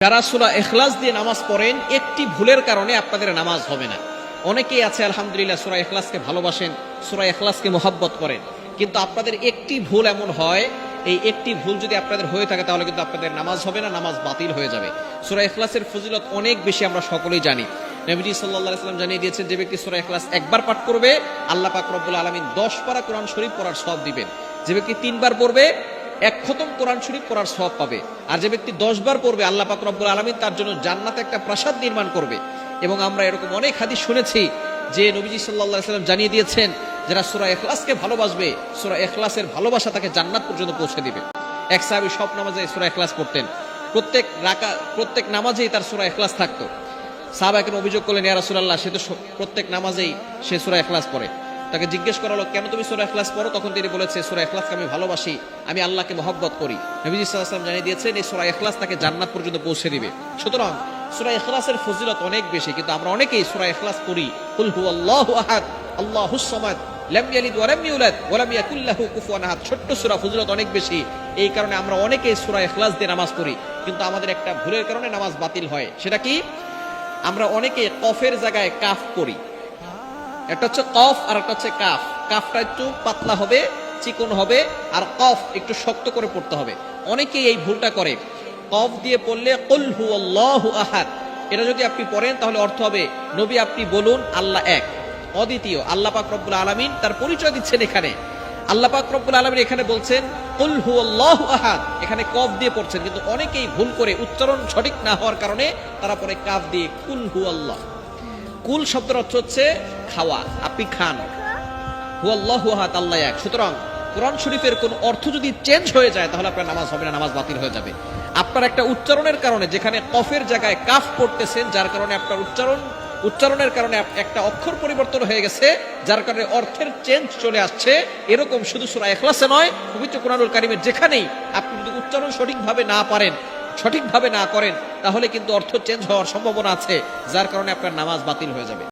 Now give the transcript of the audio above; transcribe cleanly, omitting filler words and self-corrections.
যারা সূরা ইখলাস দিয়ে নামাজ পড়েন একটি ভুলের কারণে আপনাদের নামাজ হবে না। অনেকেই আছে আলহামদুলিল্লাহ সূরা ইখলাসকে ভালোবাসেন, সূরা ইখলাসকে মহব্বত করেন, কিন্তু আপনাদের একটি ভুল এমন হয়, এই একটি ভুল যদি আপনাদের হয়ে থাকে তাহলে কিন্তু আপনাদের নামাজ হবে না, নামাজ বাতিল হয়ে যাবে। সূরা ইখলাসের ফজিলত অনেক বেশি, আমরা সকলেই জানি। নবীজি সাল্লাল্লাহু আলাইহি ওয়াসাল্লাম জানিয়ে দিয়েছেন, যে ব্যক্তি সূরা ইখলাস একবার পাঠ করবে আল্লাহ পাক রব্বুল আলামিন 10 পারা কোরআন শরীফ পড়ার সওয়াব দিবেন। যে ব্যক্তি 3 বার পড়বে 1 খতম কোরআন শরীফ পড়ার সওয়াব পাবে। আর যে ব্যক্তি 10 বার পড়বে আল্লাহ পাক রব্বুল আলামিন তার জন্য জান্নাতে একটা প্রাসাদ নির্মাণ করবে। এবং আমরা এরকম অনেক হাদিস শুনেছি যে নবীজি সাল্লাল্লাহু আলাইহি ওয়াসাল্লাম জানিয়ে দিয়েছেন, যারা সূরা ইখলাসকে ভালোবাসবে, সূরা ইখলাসের ভালোবাসা তাকে জান্নাত পর্যন্ত পৌঁছে দিবে। এক সাহাবী সব নামাজে সূরা ইখলাস পড়তেন, প্রত্যেক নামাজেই তার সূরা ইখলাস থাকতো। সাহাবাকে অভিযোগ করলেন, ইয়া রাসূলুল্লাহ, সে তো প্রত্যেক নামাজেই সে সূরা ইখলাস পড়ে। তাকে জিজ্ঞেস করা হলো, কেন তুমি সূরা ইখলাস পড়ো? তখন তিনি বলেছে, সূরা ইখলাসকে আমি ভালোবাসি, আমি আল্লাহকে মহব্বত করি। নবীজি সাল্লাল্লাহু আলাইহি ওয়াসাল্লাম জানিয়ে দিয়েছেন, এই সূরা ইখলাস তাকে জান্নাত পর্যন্ত পৌঁছে দিবে। সুতরাং সূরা ইখলাসের ফজিলত অনেক বেশি, কিন্তু আমরা অনেকেই সূরা ইখলাস পড়ি, কুল হুয়াল্লাহু আহাদ আল্লাহুস সামাদ লাম ইয়ালিদ ওয়া লাম ইউলাদ ওয়া লাম ইয়াকুল লাহু কুফুয়ান আহাদ। ছোট্ট সূরা, ফজিলত অনেক বেশি। এই কারণে আমরা অনেকেই সূরা ইখলাস দিয়ে নামাজ পড়ি, কিন্তু আমাদের একটা ভুলের কারণে নামাজ বাতিল হয়। সেটা কি? আমরা অনেকে কফের জায়গায় কাফ করি। একটা হচ্ছে কফ আর একটা হচ্ছে কাফ। কাফটা একটু পাতলা হবে, চিকন হবে, আর কফ একটু শক্ত করে পড়তে হবে। অনেকেই এই ভুলটা করে। কফ দিয়ে পড়লে কুল হুয়াল্লাহু আহাদ, এটা যদি আপনি পড়েন তাহলে অর্থ হবে, নবী আপনি বলুন আল্লাহ এক, অদ্বিতীয়। আল্লাহ পাক রব্বুল আলামিন তার পরিচয় দিচ্ছেন এখানে। আল্লাহ পাক রব্বুল আলামিন এখানে বলছেন কুল হুয়াল্লাহু আহাদ, এখানে কফ দিয়ে পড়ছেন। কিন্তু অনেকেই ভুল করে, উচ্চারণ সঠিক না হওয়ার কারণে তারা পরে কাফ দিয়ে কুল হুয়াল্লাহ। কুল শব্দের অর্থ হচ্ছে খাওয়া, আপনি খান। হুয়াল্লাহু আহাদ, আল্লাহ এক। সুতরাং কোরআন শরীফের কোন অর্থ যদি চেঞ্জ হয়ে যায় তাহলে আপনার নামাজ হবে না, নামাজ বাতিল হয়ে যাবে। আপনার একটা উচ্চারণের কারণে, যেখানে কফের জায়গায় কাফ পড়তেছেন, যার কারণে আপনার উচ্চারণের কারণে একটা অক্ষর পরিবর্তন হয়ে গেছে, যার কারণে অর্থের চেঞ্জ চলে আসছে। এরকম শুধু সূরা ইখলাসে নয়, পবিত্র কোরআনুল কারীমের যেখানেই আপনি যদি উচ্চারণ সঠিকভাবে না করেন তাহলে কিন্তু অর্থ চেঞ্জ হওয়ার সম্ভাবনা আছে, যার কারণে আপনার নামাজ বাতিল হয়ে যাবে।